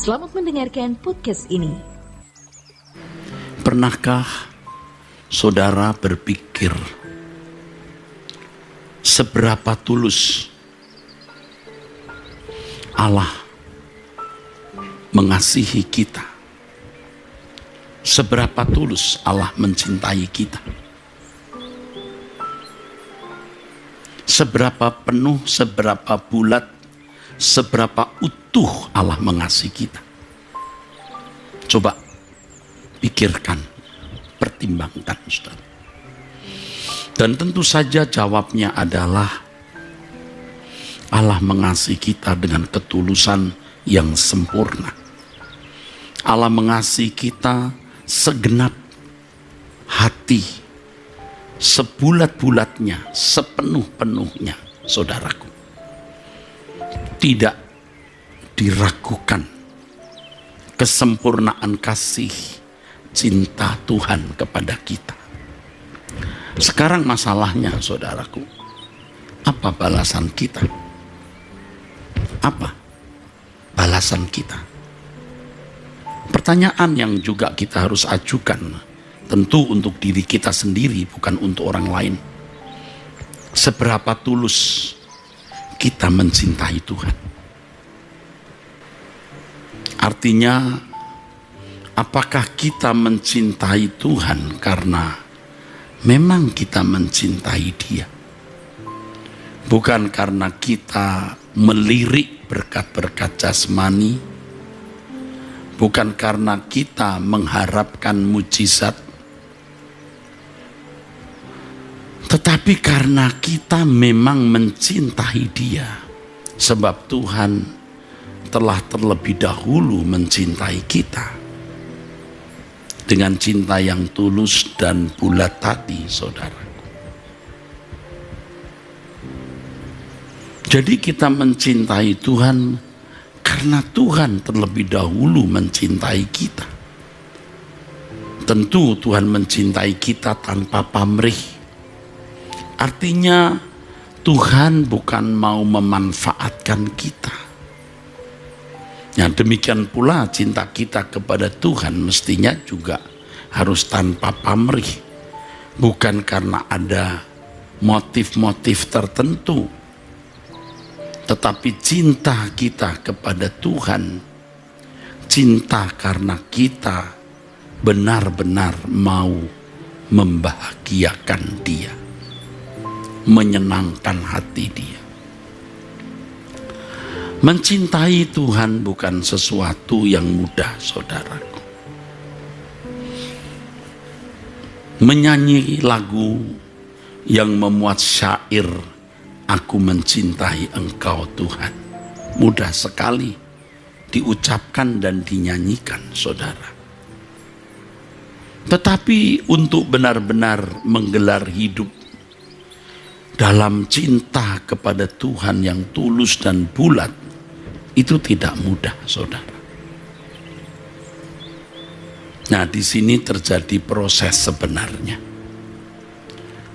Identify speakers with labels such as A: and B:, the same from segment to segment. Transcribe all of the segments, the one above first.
A: Selamat mendengarkan podcast ini.
B: Pernahkah saudara berpikir seberapa tulus Allah mengasihi kita? Seberapa tulus Allah mencintai kita? Seberapa penuh, seberapa bulat, seberapa utuh Allah mengasihi kita? Coba pikirkan, pertimbangkan, saudara. Dan tentu saja jawabnya adalah Allah mengasihi kita dengan ketulusan yang sempurna. Allah mengasihi kita segenap hati, sebulat-bulatnya, sepenuh-penuhnya, saudaraku. Tidak diragukan kesempurnaan kasih cinta Tuhan kepada kita. Sekarang masalahnya, saudaraku, apa balasan kita? Apa balasan kita? Pertanyaan yang juga kita harus ajukan, tentu untuk diri kita sendiri, bukan untuk orang lain. Seberapa tulus kita mencintai Tuhan? Artinya, apakah kita mencintai Tuhan karena memang kita mencintai Dia? Bukan karena kita melirik berkat-berkat jasmani, bukan karena kita mengharapkan mujizat, tetapi karena kita memang mencintai Dia. Sebab Tuhan telah terlebih dahulu mencintai kita dengan cinta yang tulus dan bulat hati, saudara. Jadi kita mencintai Tuhan karena Tuhan terlebih dahulu mencintai kita. Tentu Tuhan mencintai kita tanpa pamrih. Artinya Tuhan bukan mau memanfaatkan kita. Ya, demikian pula cinta kita kepada Tuhan mestinya juga harus tanpa pamrih. Bukan karena ada motif-motif tertentu. Tetapi cinta kita kepada Tuhan, cinta karena kita benar-benar mau membahagiakan Dia, menyenangkan hati Dia. Mencintai Tuhan bukan sesuatu yang mudah, saudaraku. Menyanyi lagu yang memuat syair, aku mencintai Engkau Tuhan, mudah sekali diucapkan dan dinyanyikan, saudara. Tetapi untuk benar-benar menggelar hidup dalam cinta kepada Tuhan yang tulus dan bulat, itu tidak mudah, saudara. Nah, di sini terjadi proses sebenarnya.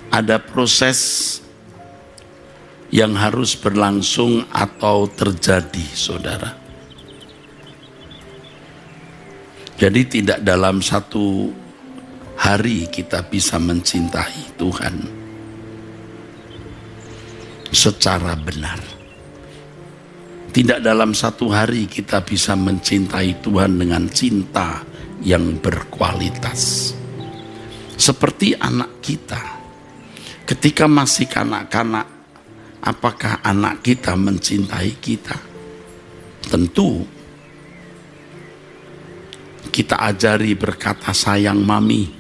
B: Ada proses yang harus berlangsung atau terjadi, saudara. Jadi tidak dalam satu hari kita bisa mencintai Tuhan secara benar. Tidak dalam satu hari kita bisa mencintai Tuhan dengan cinta yang berkualitas. Seperti anak kita, ketika masih kanak-kanak, apakah anak kita mencintai kita? Tentu kita ajari berkata sayang mami.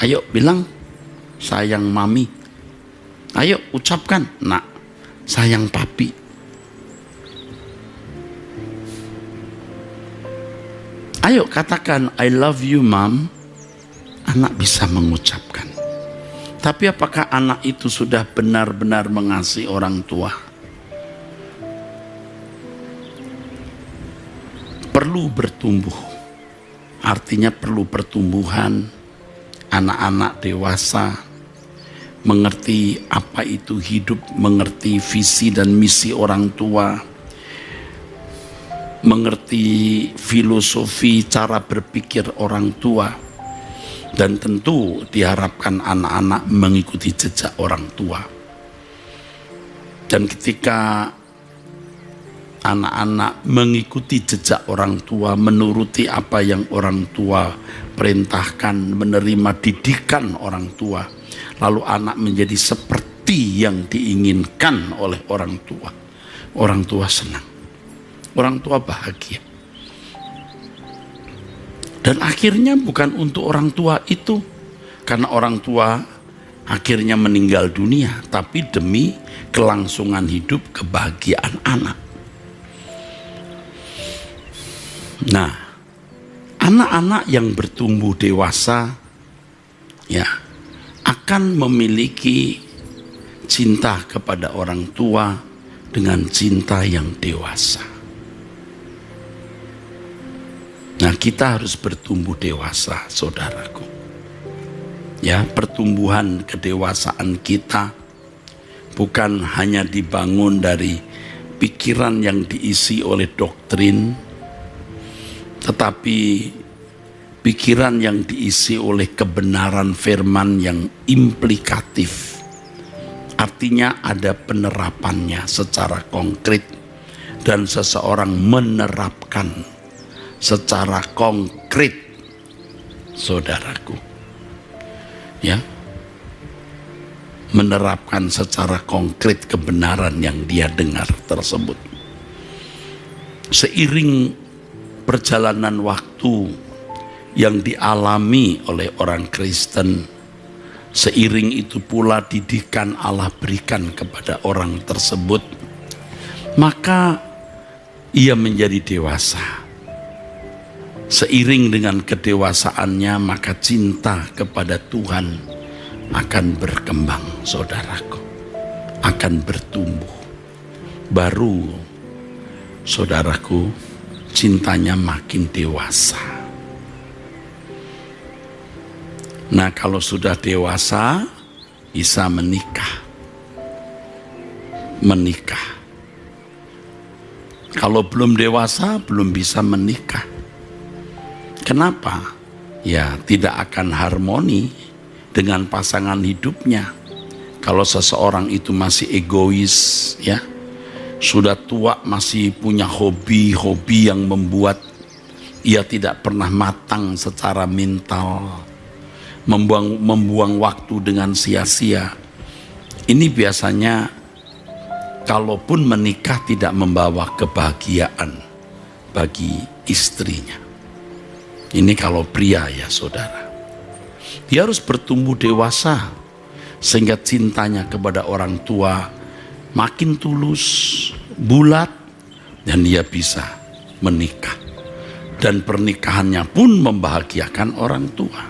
B: Ayo bilang sayang mami. Ayo ucapkan nak sayang papi. Ayo katakan I love you mom. Anak bisa mengucapkan. Tapi apakah anak itu sudah benar-benar mengasihi orang tua? Perlu bertumbuh. Artinya perlu pertumbuhan. Anak-anak dewasa mengerti apa itu hidup, mengerti visi dan misi orang tua, mengerti filosofi cara berpikir orang tua, dan tentu diharapkan anak-anak mengikuti jejak orang tua. Dan ketika anak-anak mengikuti jejak orang tua, menuruti apa yang orang tua perintahkan, menerima didikan orang tua, lalu anak menjadi seperti yang diinginkan oleh orang tua senang, orang tua bahagia. Dan akhirnya bukan untuk orang tua itu, karena orang tua akhirnya meninggal dunia, tapi demi kelangsungan hidup, kebahagiaan anak. Nah, anak-anak yang bertumbuh dewasa ya akan memiliki cinta kepada orang tua dengan cinta yang dewasa. Nah, kita harus bertumbuh dewasa, saudaraku. Ya, pertumbuhan kedewasaan kita bukan hanya dibangun dari pikiran yang diisi oleh doktrin, tetapi pikiran yang diisi oleh kebenaran firman yang implikatif. Artinya ada penerapannya secara konkret, dan seseorang menerapkan secara konkret, saudaraku. Ya, menerapkan secara konkret kebenaran yang dia dengar tersebut. Seiring perjalanan waktu yang dialami oleh orang Kristen, seiring itu pula didikan Allah berikan kepada orang tersebut, maka ia menjadi dewasa. Seiring dengan kedewasaannya, maka cinta kepada Tuhan akan berkembang, saudaraku, akan bertumbuh. Baru, saudaraku, cintanya makin dewasa. Nah, kalau sudah dewasa, bisa menikah. Kalau belum dewasa, belum bisa menikah. Kenapa? Ya, tidak akan harmoni dengan pasangan hidupnya. Kalau seseorang itu masih egois, ya, sudah tua masih punya hobi-hobi yang membuat ia tidak pernah matang secara mental, membuang waktu dengan sia-sia. Ini biasanya kalaupun menikah tidak membawa kebahagiaan bagi istrinya. Ini kalau pria ya, saudara. Dia harus bertumbuh dewasa sehingga cintanya kepada orang tua makin tulus, bulat, dan dia bisa menikah. Dan pernikahannya pun membahagiakan orang tua.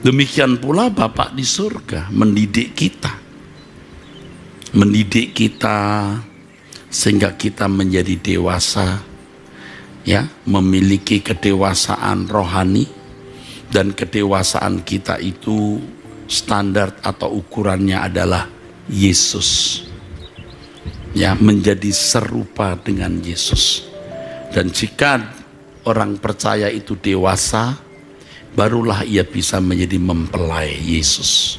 B: Demikian pula Bapa di surga mendidik kita. Mendidik kita sehingga kita menjadi dewasa, ya, memiliki kedewasaan rohani, dan kedewasaan kita itu standar atau ukurannya adalah Yesus. Ya, menjadi serupa dengan Yesus. Dan jika orang percaya itu dewasa, barulah ia bisa menjadi mempelai Yesus.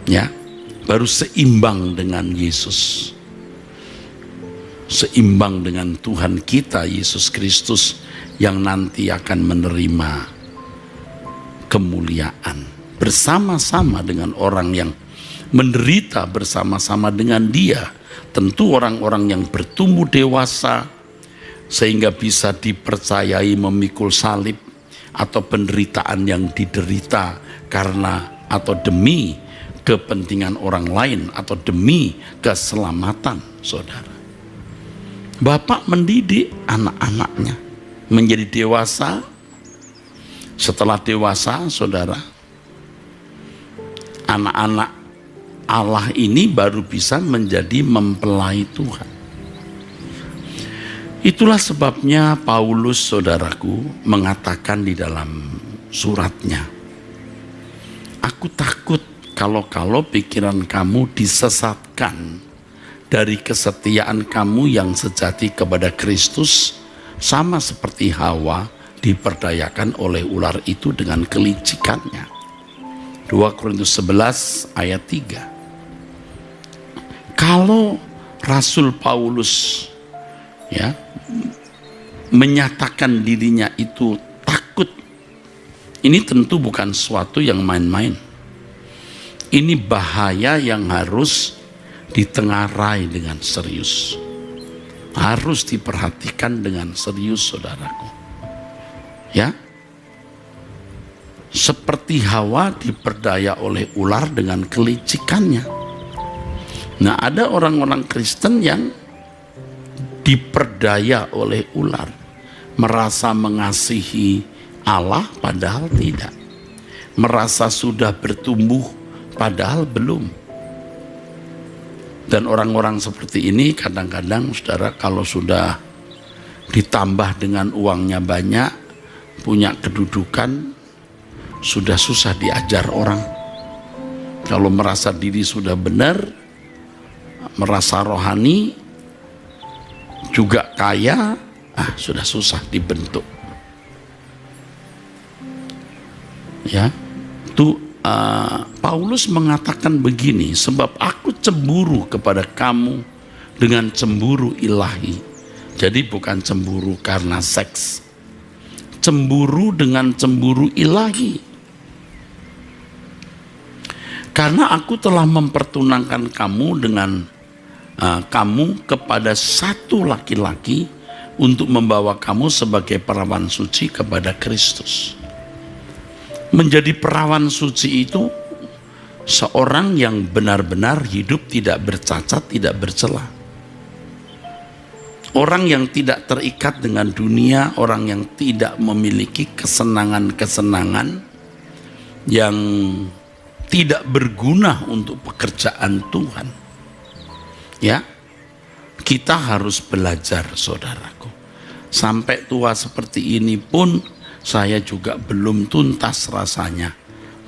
B: Ya, baru seimbang dengan Yesus. Seimbang dengan Tuhan kita Yesus Kristus yang nanti akan menerima kemuliaan bersama-sama dengan orang yang menderita bersama-sama dengan Dia. Tentu orang-orang yang bertumbuh dewasa sehingga bisa dipercayai memikul salib atau penderitaan yang diderita karena atau demi kepentingan orang lain atau demi keselamatan, saudara. Bapak mendidik anak-anaknya menjadi dewasa. Setelah dewasa, saudara, anak-anak Allah ini baru bisa menjadi mempelai Tuhan. Itulah sebabnya Paulus, saudaraku, mengatakan di dalam suratnya, aku takut kalau pikiran kamu disesatkan dari kesetiaan kamu yang sejati kepada Kristus, sama seperti Hawa diperdayakan oleh ular itu dengan kelicikannya. 2 Korintus 11 ayat 3. Kalau Rasul Paulus ya menyatakan dirinya itu takut, ini tentu bukan sesuatu yang main-main. Ini bahaya yang harus ditengarai dengan serius, harus diperhatikan dengan serius, saudaraku. Ya, seperti Hawa diperdaya oleh ular dengan kelicikannya. Nah, ada orang-orang Kristen yang diperdaya oleh ular, merasa mengasihi Allah padahal tidak, merasa sudah bertumbuh padahal belum. Dan orang-orang seperti ini kadang-kadang, saudara, kalau sudah ditambah dengan uangnya banyak, punya kedudukan, sudah susah diajar orang. Kalau merasa diri sudah benar, merasa rohani, juga kaya, sudah susah dibentuk. Ya, tuh Paulus mengatakan begini, sebab aku cemburu kepada kamu dengan cemburu ilahi. Jadi bukan cemburu karena seks, cemburu dengan cemburu ilahi. Karena aku telah mempertunangkan kamu dengan kamu kepada satu laki-laki untuk membawa kamu sebagai perawan suci kepada Kristus. Menjadi perawan suci itu seorang yang benar-benar hidup tidak bercacat, tidak bercela. Orang yang tidak terikat dengan dunia, orang yang tidak memiliki kesenangan-kesenangan yang tidak berguna untuk pekerjaan Tuhan. Ya, kita harus belajar, saudaraku. Sampai tua seperti ini pun saya juga belum tuntas rasanya,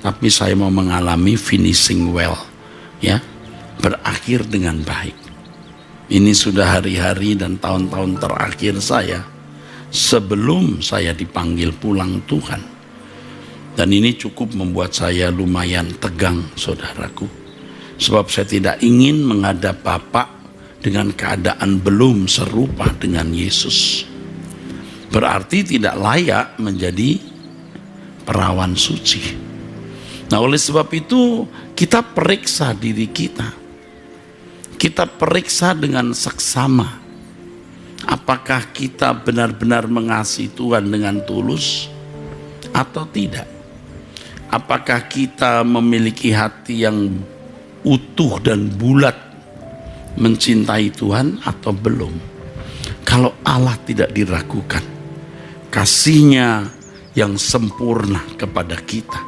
B: tapi saya mau mengalami finishing well, ya, berakhir dengan baik. Ini sudah hari-hari dan tahun-tahun terakhir saya sebelum saya dipanggil pulang Tuhan. Dan ini cukup membuat saya lumayan tegang, saudaraku. Sebab saya tidak ingin menghadap Bapak dengan keadaan belum serupa dengan Yesus. Berarti tidak layak menjadi perawan suci. Nah, oleh sebab itu kita periksa diri kita. Kita periksa dengan seksama. Apakah kita benar-benar mengasihi Tuhan dengan tulus atau tidak? Apakah kita memiliki hati yang utuh dan bulat mencintai Tuhan atau belum? Kalau Allah tidak diragukan, kasih-Nya yang sempurna kepada kita,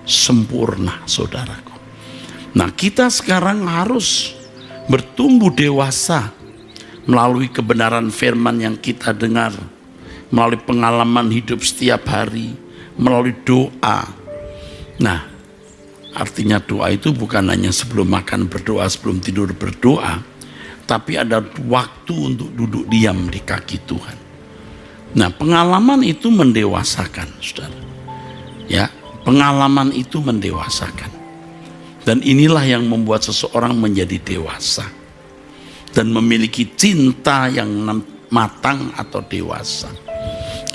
B: sempurna, saudaraku. Nah, kita sekarang harus bertumbuh dewasa melalui kebenaran firman yang kita dengar, melalui pengalaman hidup setiap hari, melalui doa. Nah, artinya doa itu bukan hanya sebelum makan berdoa, sebelum tidur berdoa, tapi ada waktu untuk duduk diam di kaki Tuhan. Nah, pengalaman itu mendewasakan, saudara. Ya, pengalaman itu mendewasakan. Dan inilah yang membuat seseorang menjadi dewasa dan memiliki cinta yang matang atau dewasa.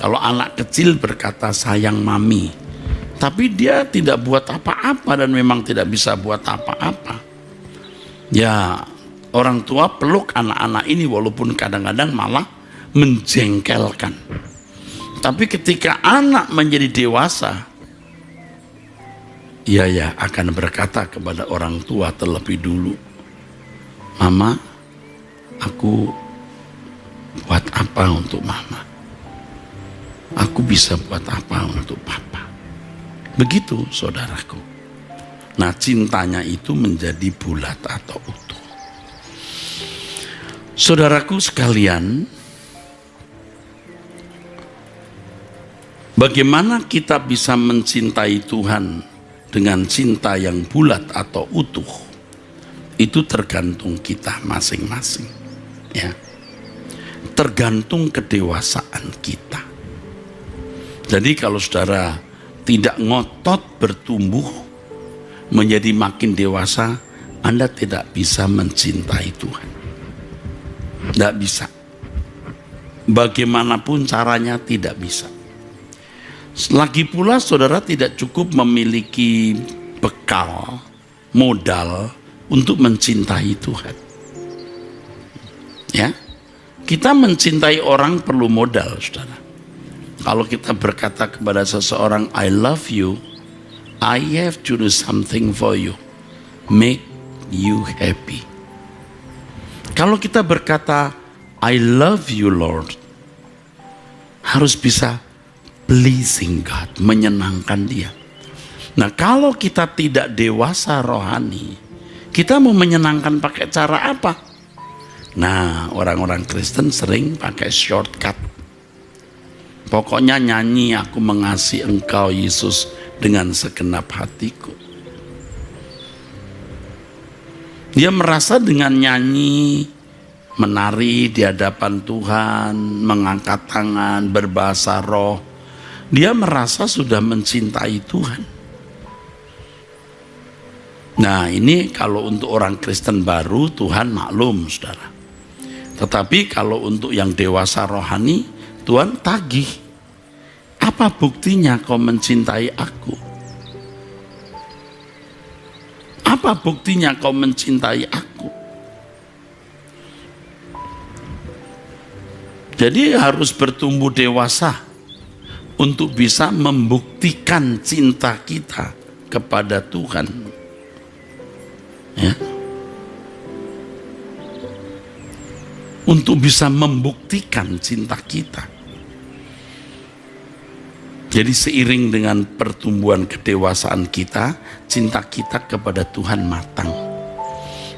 B: Kalau anak kecil berkata sayang mami, tapi dia tidak buat apa-apa dan memang tidak bisa buat apa-apa, ya orang tua peluk anak-anak ini walaupun kadang-kadang malah menjengkelkan. Tapi ketika anak menjadi dewasa, ia akan berkata kepada orang tua terlebih dulu, Mama, aku buat apa untuk Mama? Aku bisa buat apa untuk Papa? Begitu, saudaraku. Nah, cintanya itu menjadi bulat atau utuh. Saudaraku sekalian, bagaimana kita bisa mencintai Tuhan dengan cinta yang bulat atau utuh? Itu tergantung kita masing-masing, ya. Tergantung kedewasaan kita. Jadi kalau saudara tidak ngotot bertumbuh menjadi makin dewasa, Anda tidak bisa mencintai Tuhan. Tidak bisa. Bagaimanapun caranya tidak bisa. Lagi pula saudara tidak cukup memiliki bekal, modal untuk mencintai Tuhan. Ya, kita mencintai orang perlu modal, saudara. Kalau kita berkata kepada seseorang, I love you, I have to do something for you, make you happy. Kalau kita berkata, I love you Lord, harus bisa pleasing God, menyenangkan Dia. Nah, kalau kita tidak dewasa rohani, kita mau menyenangkan pakai cara apa? Nah, orang-orang Kristen sering pakai shortcut. Pokoknya nyanyi, aku mengasihi Engkau Yesus dengan segenap hatiku. Dia merasa dengan nyanyi, menari di hadapan Tuhan, mengangkat tangan, berbahasa roh, dia merasa sudah mencintai Tuhan. Nah, ini kalau untuk orang Kristen baru, Tuhan maklum, saudara. Tetapi kalau untuk yang dewasa rohani, Tuhan tagih. Apa buktinya kau mencintai aku? Apa buktinya kau mencintai aku? Jadi harus bertumbuh dewasa untuk bisa membuktikan cinta kita kepada Tuhan. Ya. Untuk bisa membuktikan cinta kita. Jadi seiring dengan pertumbuhan kedewasaan kita, cinta kita kepada Tuhan matang.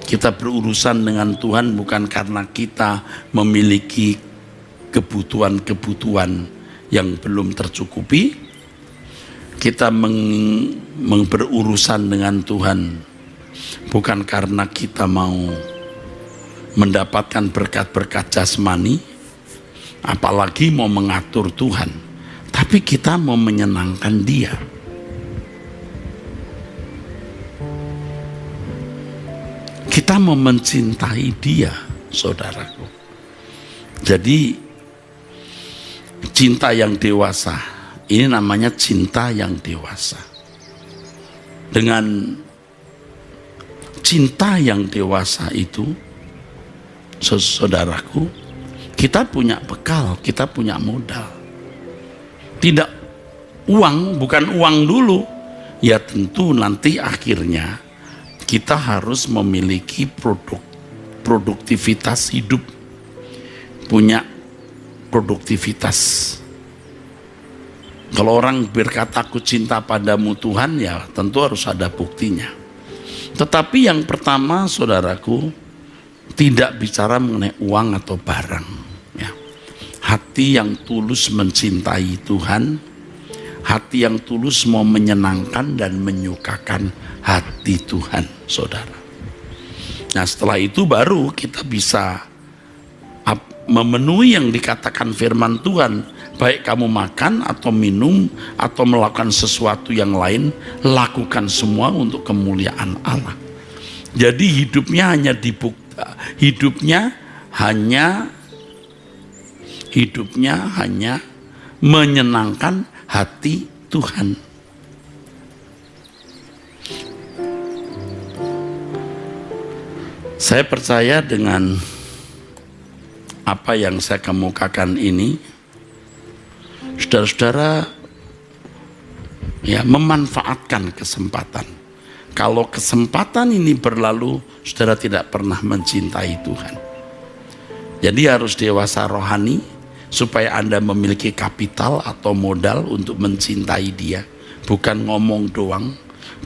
B: Kita berurusan dengan Tuhan bukan karena kita memiliki kebutuhan-kebutuhan yang belum tercukupi. Kita berurusan dengan Tuhan bukan karena kita mau mendapatkan berkat-berkat jasmani, apalagi mau mengatur Tuhan, tapi kita mau menyenangkan Dia. Kita mau mencintai Dia, saudaraku. Jadi cinta yang dewasa, ini namanya cinta yang dewasa. Dengan cinta yang dewasa itu, saudaraku, kita punya bekal, kita punya modal. Tidak uang, bukan uang dulu. Ya tentu nanti akhirnya kita harus memiliki produktivitas hidup. Punya produktivitas. Kalau orang berkata aku cinta padamu Tuhan, ya tentu harus ada buktinya. Tetapi yang pertama, saudaraku, tidak bicara mengenai uang atau barang, ya. Hati yang tulus mencintai Tuhan, hati yang tulus mau menyenangkan dan menyukakan hati Tuhan, saudara. Nah, setelah itu baru kita bisa memenuhi yang dikatakan firman Tuhan. Baik kamu makan atau minum atau melakukan sesuatu yang lain, lakukan semua untuk kemuliaan Allah. Jadi hidupnya hanya menyenangkan hati Tuhan. Saya percaya dengan apa yang saya kemukakan ini, saudara-saudara, ya, memanfaatkan kesempatan. Kalau kesempatan ini berlalu, saudara tidak pernah mencintai Tuhan. Jadi harus dewasa rohani supaya Anda memiliki kapital atau modal untuk mencintai Dia. Bukan ngomong doang,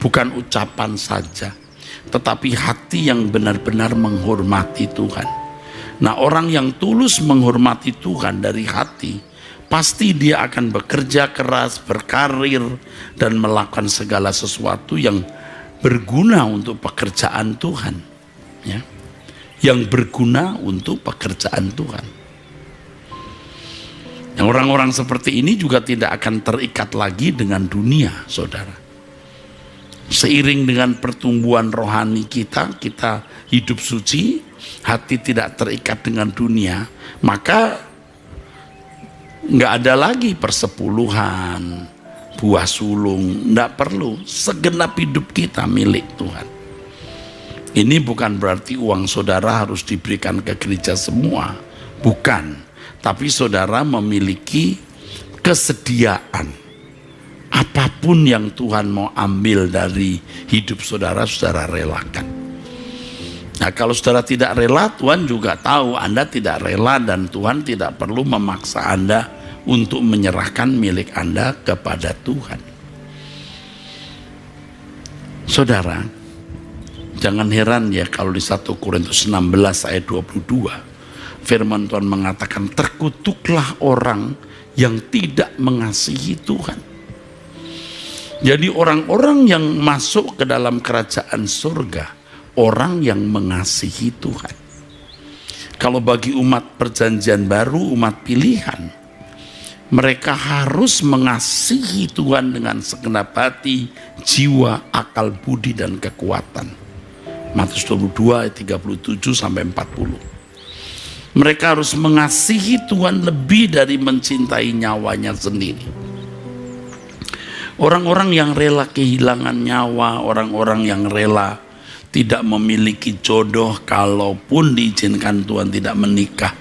B: bukan ucapan saja, tetapi hati yang benar-benar menghormati Tuhan. Nah, orang yang tulus menghormati Tuhan dari hati, pasti dia akan bekerja keras, berkarir, dan melakukan segala sesuatu yang berguna untuk pekerjaan Tuhan. ya, yang berguna untuk pekerjaan Tuhan. Yang orang-orang seperti ini juga tidak akan terikat lagi dengan dunia, saudara. Seiring dengan pertumbuhan rohani kita hidup suci, hati tidak terikat dengan dunia, maka nggak ada lagi persepuluhan, buah sulung, nggak perlu. Segenap hidup kita milik Tuhan. Ini bukan berarti uang saudara harus diberikan ke gereja semua, bukan. Tapi saudara memiliki kesediaan. Apapun yang Tuhan mau ambil dari hidup saudara, saudara relakan. Nah, kalau saudara tidak rela, Tuhan juga tahu Anda tidak rela, dan Tuhan tidak perlu memaksa Anda untuk menyerahkan milik Anda kepada Tuhan. Saudara, jangan heran ya kalau di 1 Korintus 16 ayat 22 firman Tuhan mengatakan, terkutuklah orang yang tidak mengasihi Tuhan. Jadi orang-orang yang masuk ke dalam kerajaan surga, orang yang mengasihi Tuhan. Kalau bagi umat perjanjian baru, umat pilihan, mereka harus mengasihi Tuhan dengan segenap hati, jiwa, akal budi, dan kekuatan. Matius 22 ayat 37 sampai 40. Mereka harus mengasihi Tuhan lebih dari mencintai nyawanya sendiri. Orang-orang yang rela kehilangan nyawa, orang-orang yang rela tidak memiliki jodoh kalaupun diizinkan Tuhan tidak menikah,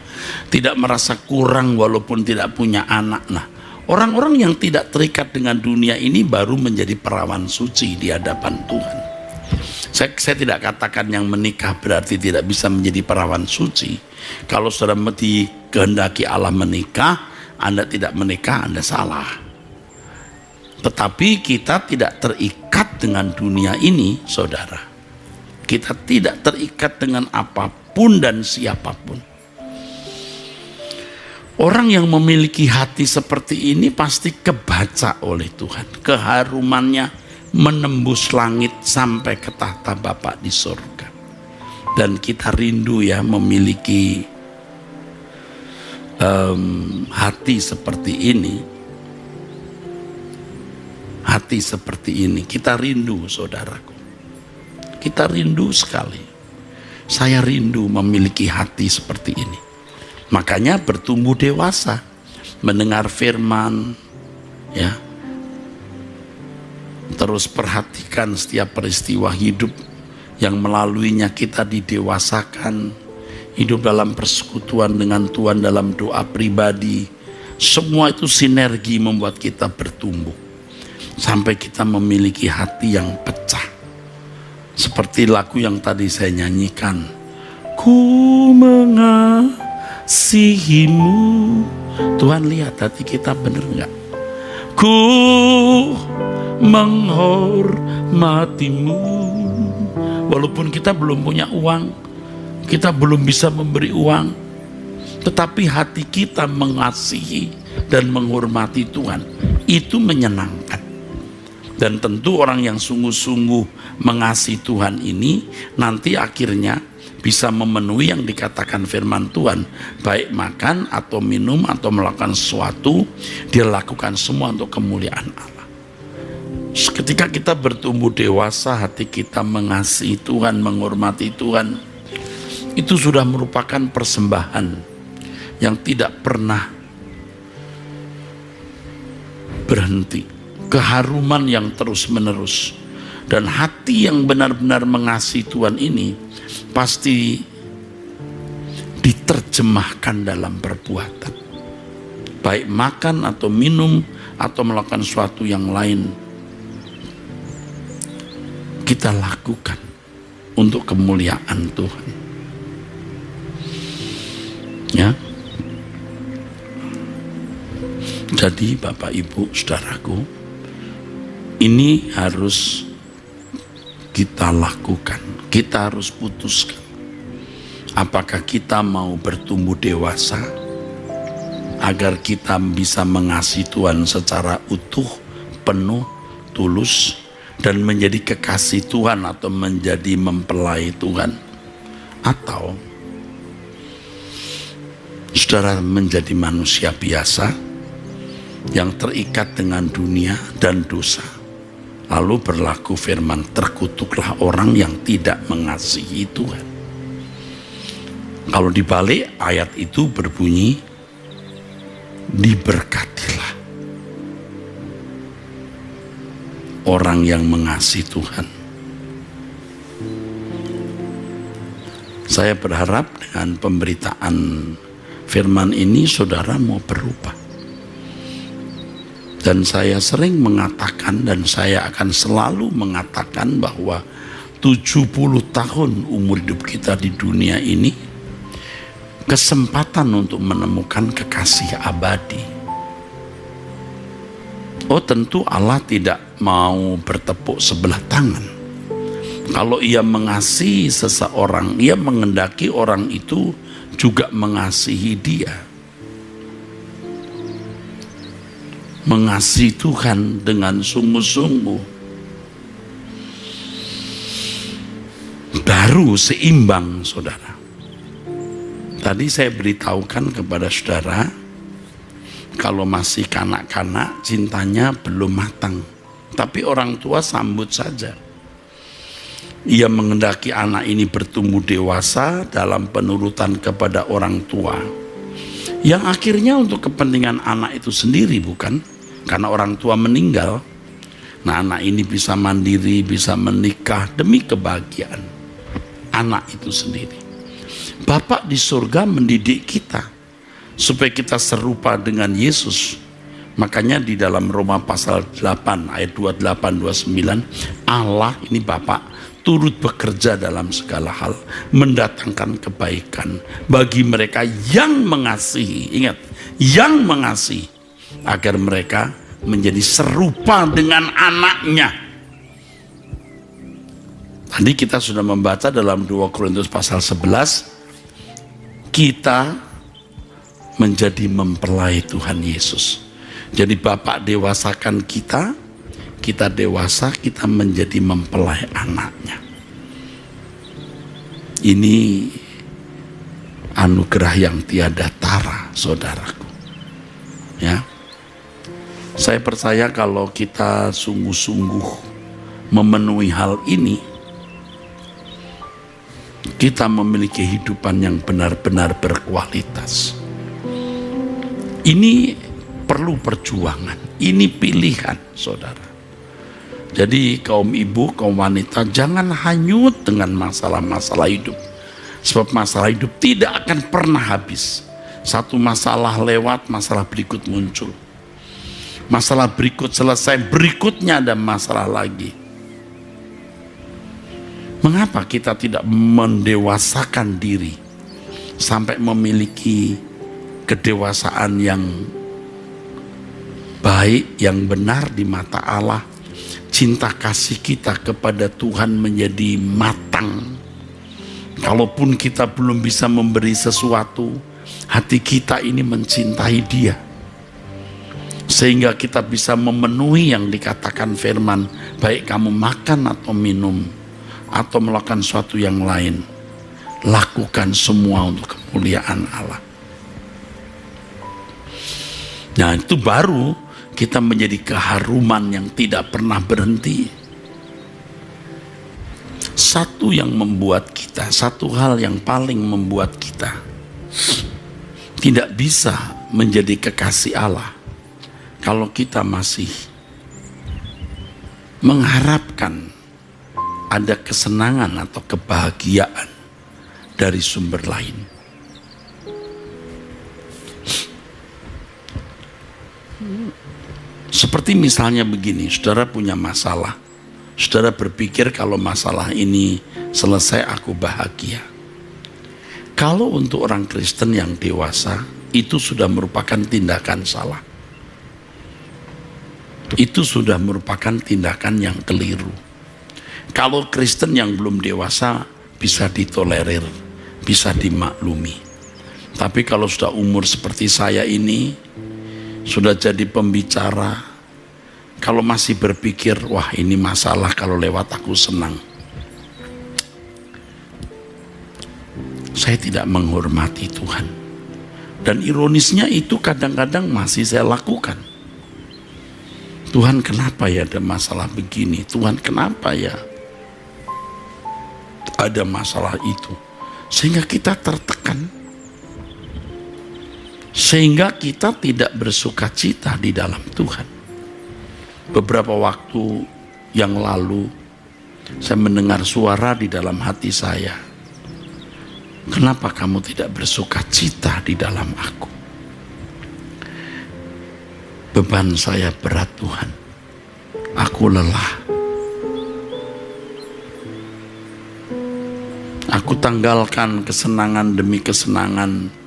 B: tidak merasa kurang walaupun tidak punya anak. Nah, orang-orang yang tidak terikat dengan dunia ini baru menjadi perawan suci di hadapan Tuhan. Saya tidak katakan yang menikah berarti tidak bisa menjadi perawan suci. Kalau saudara dikehendaki Allah menikah, Anda tidak menikah, Anda salah. Tetapi kita tidak terikat dengan dunia ini, saudara. Kita tidak terikat dengan apapun dan siapapun. Orang yang memiliki hati seperti ini pasti kebaca oleh Tuhan. Keharumannya menembus langit sampai ke tahta Bapa di surga. Dan kita rindu ya memiliki hati seperti ini. Hati seperti ini kita rindu, saudaraku. Kita rindu sekali. Saya rindu memiliki hati seperti ini. Makanya bertumbuh dewasa, mendengar firman, ya, terus perhatikan setiap peristiwa hidup yang melaluinya kita didewasakan, hidup dalam persekutuan dengan Tuhan dalam doa pribadi. Semua itu sinergi membuat kita bertumbuh sampai kita memiliki hati yang pecah. Seperti lagu yang tadi saya nyanyikan, ku mengasihimu. Tuhan lihat hati kita benar nggak? Ku menghormatimu. Walaupun kita belum punya uang, kita belum bisa memberi uang, tetapi hati kita mengasihi dan menghormati Tuhan, itu menyenangkan. Dan tentu orang yang sungguh-sungguh mengasihi Tuhan ini nanti akhirnya bisa memenuhi yang dikatakan firman Tuhan, baik makan atau minum atau melakukan sesuatu, dia lakukan semua untuk kemuliaan Allah. Ketika kita bertumbuh dewasa, hati kita mengasihi Tuhan, menghormati Tuhan, itu sudah merupakan persembahan yang tidak pernah berhenti, keharuman yang terus menerus. Dan hati yang benar-benar mengasihi Tuhan ini pasti diterjemahkan dalam perbuatan, baik makan atau minum atau melakukan sesuatu yang lain, kita lakukan untuk kemuliaan Tuhan, ya. Jadi Bapak Ibu Saudaraku, ini harus kita lakukan. Kita harus putuskan apakah kita mau bertumbuh dewasa agar kita bisa mengasihi Tuhan secara utuh, penuh, tulus, dan menjadi kekasih Tuhan atau menjadi mempelai Tuhan, Atau saudara menjadi manusia biasa yang terikat dengan dunia dan dosa. Lalu berlaku firman, terkutuklah orang yang tidak mengasihi Tuhan. Kalau dibalik, ayat itu berbunyi, diberkatilah orang yang mengasihi Tuhan. Saya berharap dengan pemberitaan firman ini saudara mau berubah. Dan saya sering mengatakan dan saya akan selalu mengatakan bahwa 70 tahun umur hidup kita di dunia ini kesempatan untuk menemukan kekasih abadi. Oh, tentu Allah tidak mau bertepuk sebelah tangan. Kalau ia mengasihi seseorang, ia menghendaki orang itu juga mengasihi dia. Mengasihi Tuhan dengan sungguh-sungguh. Baru seimbang, saudara. Tadi saya beritahukan kepada saudara, kalau masih kanak-kanak cintanya belum matang. Tapi orang tua sambut saja. Ia menghendaki anak ini bertumbuh dewasa dalam penurutan kepada orang tua. Yang akhirnya untuk kepentingan anak itu sendiri, bukan? Karena orang tua meninggal. Nah, anak ini bisa mandiri, bisa menikah demi kebahagiaan anak itu sendiri. Bapa di surga mendidik kita supaya kita serupa dengan Yesus. Makanya di dalam Roma pasal 8 ayat 28-29, Allah ini Bapa turut bekerja dalam segala hal, mendatangkan kebaikan bagi mereka yang mengasihi. Ingat, yang mengasihi, agar mereka menjadi serupa dengan anaknya. Tadi kita sudah membaca dalam 2 Korintus pasal 11, kita menjadi mempelai Tuhan Yesus. Jadi Bapak dewasakan kita, kita dewasa, kita menjadi mempelai anaknya. Ini anugerah yang tiada tara, saudaraku. Ya, saya percaya kalau kita sungguh-sungguh memenuhi hal ini, kita memiliki kehidupan yang benar-benar berkualitas. Ini perlu perjuangan, ini pilihan, saudara. Jadi kaum ibu, kaum wanita, jangan hanyut dengan masalah-masalah hidup. Sebab masalah hidup tidak akan pernah habis. Satu masalah lewat, masalah berikut muncul. Masalah berikut selesai, berikutnya ada masalah lagi. Mengapa kita tidak mendewasakan diri sampai memiliki kedewasaan yang baik, yang benar di mata Allah? Cinta kasih kita kepada Tuhan menjadi matang. Kalaupun kita belum bisa memberi sesuatu, hati kita ini mencintai Dia, sehingga kita bisa memenuhi yang dikatakan firman, baik kamu makan atau minum atau melakukan sesuatu yang lain, lakukan semua untuk kemuliaan Allah. Nah, itu baru kita menjadi keharuman yang tidak pernah berhenti. Satu yang membuat kita, satu hal yang paling membuat kita tidak bisa menjadi kekasih Allah, kalau kita masih mengharapkan ada kesenangan atau kebahagiaan dari sumber lain. Seperti misalnya begini, saudara punya masalah. Saudara berpikir kalau masalah ini selesai aku bahagia. Kalau untuk orang Kristen yang dewasa, itu sudah merupakan tindakan salah. Itu sudah merupakan tindakan yang keliru. Kalau Kristen yang belum dewasa bisa ditolerir, bisa dimaklumi. Tapi kalau sudah umur seperti saya ini, sudah jadi pembicara, kalau masih berpikir, wah ini masalah, kalau lewat aku senang. saya tidak menghormati Tuhan. Dan ironisnya itu kadang-kadang masih saya lakukan. Tuhan, kenapa ya ada masalah begini? Tuhan, kenapa ya ada masalah itu? Sehingga kita tertekan. Sehingga kita tidak bersukacita di dalam Tuhan. Beberapa waktu yang lalu saya mendengar suara di dalam hati saya, kenapa kamu tidak bersukacita di dalam aku? Beban saya berat, Tuhan. Aku lelah. Aku tanggalkan kesenangan demi kesenangan.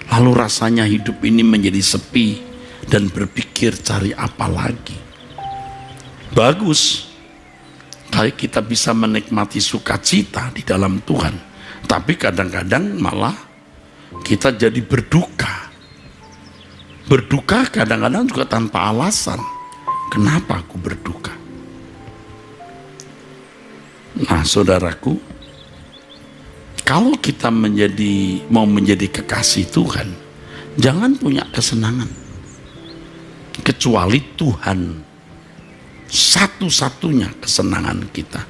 B: Lalu rasanya hidup ini menjadi sepi dan berpikir cari apa lagi. Bagus kalau kita bisa menikmati sukacita di dalam Tuhan. Tapi kadang-kadang malah kita jadi berduka. Berduka kadang-kadang juga tanpa alasan. Kenapa aku berduka? Nah, saudaraku, kalau kita mau menjadi kekasih Tuhan, jangan punya kesenangan kecuali Tuhan satu-satunya kesenangan kita.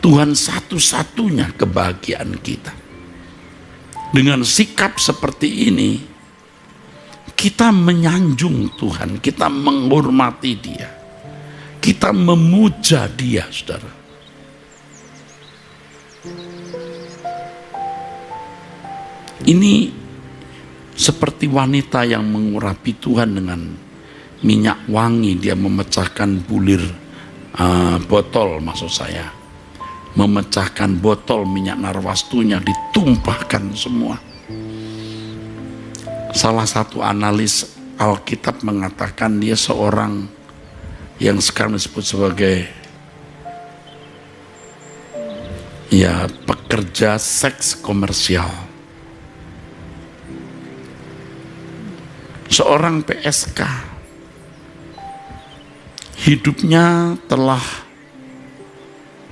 B: Tuhan satu-satunya kebahagiaan kita. Dengan sikap seperti ini, kita menyanjung Tuhan, kita menghormati Dia, kita memuja Dia, saudara. Ini seperti wanita yang mengurapi Tuhan dengan minyak wangi. Dia memecahkan bulir botol, maksud saya, memecahkan botol minyak narwastunya, ditumpahkan semua. Salah satu analis Alkitab mengatakan dia seorang yang sekarang disebut sebagai pekerja seks komersial, seorang PSK. Hidupnya telah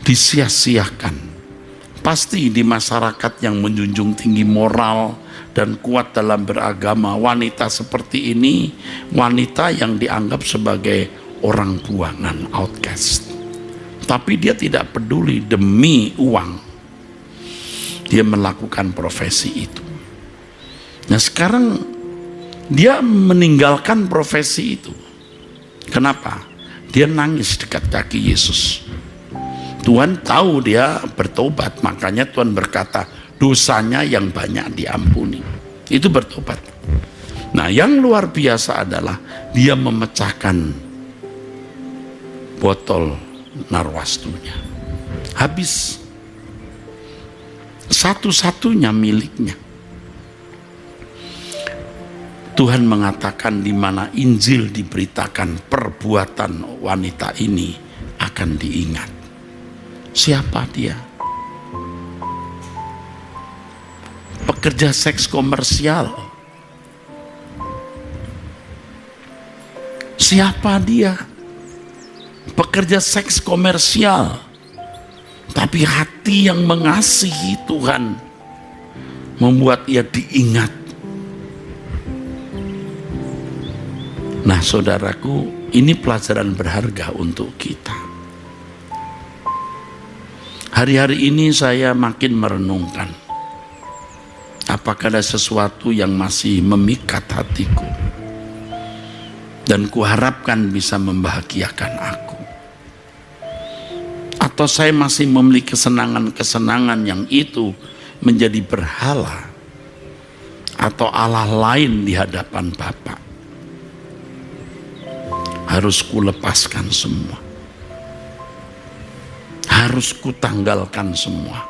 B: disia-siakan. Pasti di masyarakat yang menjunjung tinggi moral dan kuat dalam beragama, wanita seperti ini wanita yang dianggap sebagai orang buangan, outcast. Tapi dia tidak peduli, demi uang dia melakukan profesi itu. Nah, sekarang dia meninggalkan profesi itu. Kenapa? Dia nangis dekat kaki Yesus. Tuhan tahu dia bertobat, makanya Tuhan berkata, dosanya yang banyak diampuni. Itu bertobat. Nah, yang luar biasa adalah dia memecahkan botol narwastunya. Habis. Satu-satunya miliknya. Tuhan mengatakan di mana Injil diberitakan, perbuatan wanita ini akan diingat. Siapa dia? Pekerja seks komersial. Siapa dia? Pekerja seks komersial. Tapi hati yang mengasihi Tuhan membuat ia diingat. Nah, saudaraku, ini pelajaran berharga untuk kita. Hari-hari ini saya makin merenungkan, apakah ada sesuatu yang masih memikat hatiku dan kuharapkan bisa membahagiakan aku, atau saya masih memiliki kesenangan-kesenangan yang itu menjadi berhala atau Allah lain di hadapan Bapa. Harus kulepaskan semua. Harus kutanggalkan semua.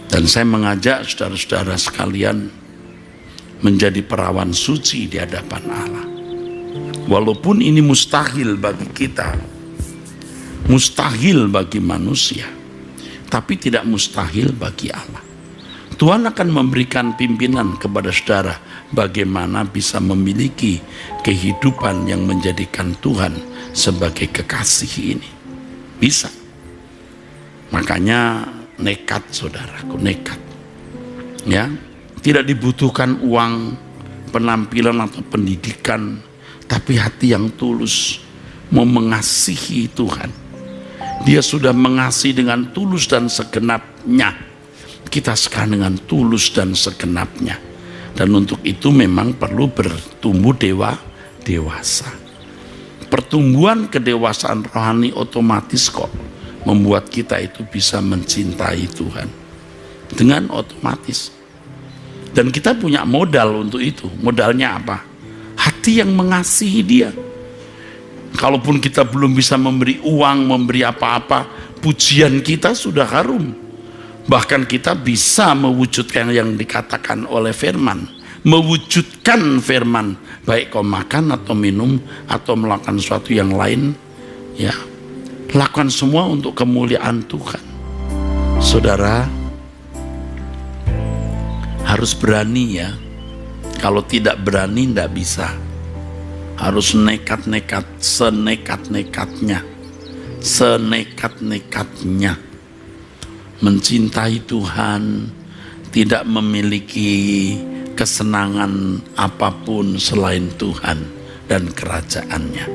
B: Dan saya mengajak saudara-saudara sekalian menjadi perawan suci di hadapan Allah. Walaupun ini mustahil bagi kita, mustahil bagi manusia, tapi tidak mustahil bagi Allah. Tuhan akan memberikan pimpinan kepada saudara bagaimana bisa memiliki kehidupan yang menjadikan Tuhan sebagai kekasih ini. Bisa. Makanya nekat saudaraku, nekat. Ya, tidak dibutuhkan uang, penampilan atau pendidikan, tapi hati yang tulus mau mengasihi Tuhan. Dia sudah mengasihi dengan tulus dan segenapnya. Kita sekarang dengan tulus dan segenapnya. Dan untuk itu memang perlu bertumbuh dewasa. Pertumbuhan kedewasaan rohani otomatis kok membuat kita itu bisa mencintai Tuhan dengan otomatis. Dan kita punya modal untuk itu. Modalnya apa? Hati yang mengasihi Dia. Kalaupun kita belum bisa memberi uang, memberi apa-apa, pujian kita sudah harum. Bahkan kita bisa mewujudkan yang dikatakan oleh firman, mewujudkan firman, baik kau makan atau minum atau melakukan sesuatu yang lain, ya, lakukan semua untuk kemuliaan Tuhan. Saudara harus berani ya. Kalau tidak berani tidak bisa. Harus nekat-nekat, senekat-nekatnya, senekat-nekatnya mencintai Tuhan, tidak memiliki kesenangan apapun selain Tuhan dan kerajaannya.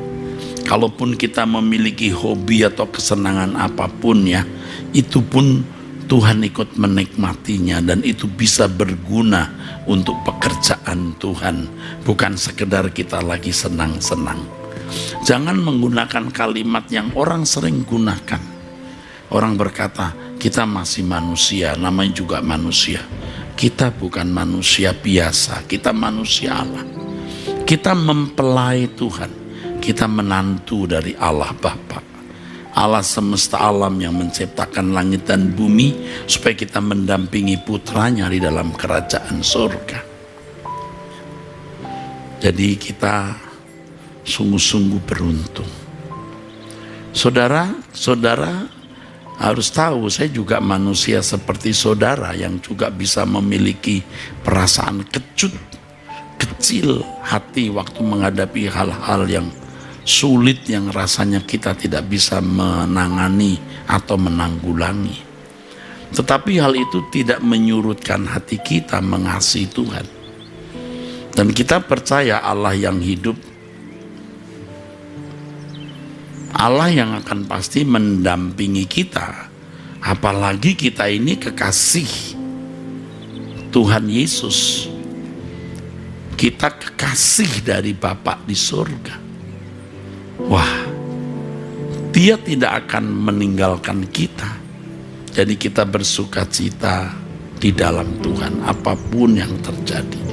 B: Kalaupun kita memiliki hobi atau kesenangan apapun ya, itu pun Tuhan ikut menikmatinya dan itu bisa berguna untuk pekerjaan Tuhan, bukan sekedar kita lagi senang-senang. Jangan menggunakan kalimat yang orang sering gunakan. Orang berkata, kita masih manusia, namanya juga manusia. Kita bukan manusia biasa, kita manusia Allah. Kita mempelai Tuhan, kita menantu dari Allah Bapa. Allah semesta alam yang menciptakan langit dan bumi supaya kita mendampingi putranya di dalam kerajaan surga. Jadi kita sungguh-sungguh beruntung. Saudara harus tahu, saya juga manusia seperti saudara yang juga bisa memiliki perasaan kecut, kecil hati waktu menghadapi hal-hal yang sulit yang rasanya kita tidak bisa menangani atau menanggulangi. Tetapi hal itu tidak menyurutkan hati kita mengasihi Tuhan. Dan kita percaya Allah yang hidup, Allah yang akan pasti mendampingi kita. Apalagi kita ini kekasih Tuhan Yesus. Kita kekasih dari Bapa di surga. Wah, Dia tidak akan meninggalkan kita. Jadi kita bersuka cita di dalam Tuhan apapun yang terjadi.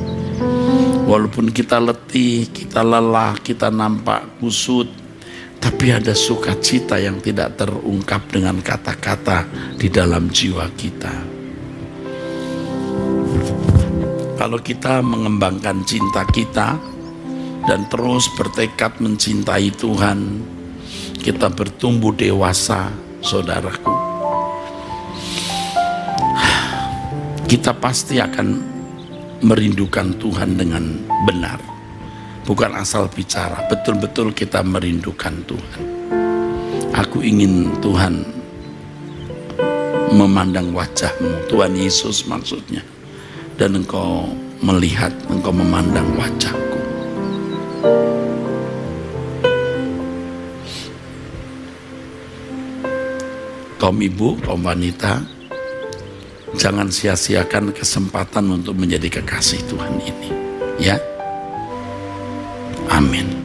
B: Walaupun kita letih, kita lelah, kita nampak kusut, tapi ada sukacita yang tidak terungkap dengan kata-kata di dalam jiwa kita. Kalau kita mengembangkan cinta kita dan terus bertekad mencintai Tuhan, kita bertumbuh dewasa, saudaraku. Kita pasti akan merindukan Tuhan dengan benar. Bukan asal bicara, betul-betul kita merindukan Tuhan. Aku ingin Tuhan memandang wajah-Mu, Tuhan Yesus maksudnya. Dan Engkau melihat, Engkau memandang wajah-Ku. Kaum ibu, kaum wanita, jangan sia-siakan kesempatan untuk menjadi kekasih Tuhan ini, ya. Amin.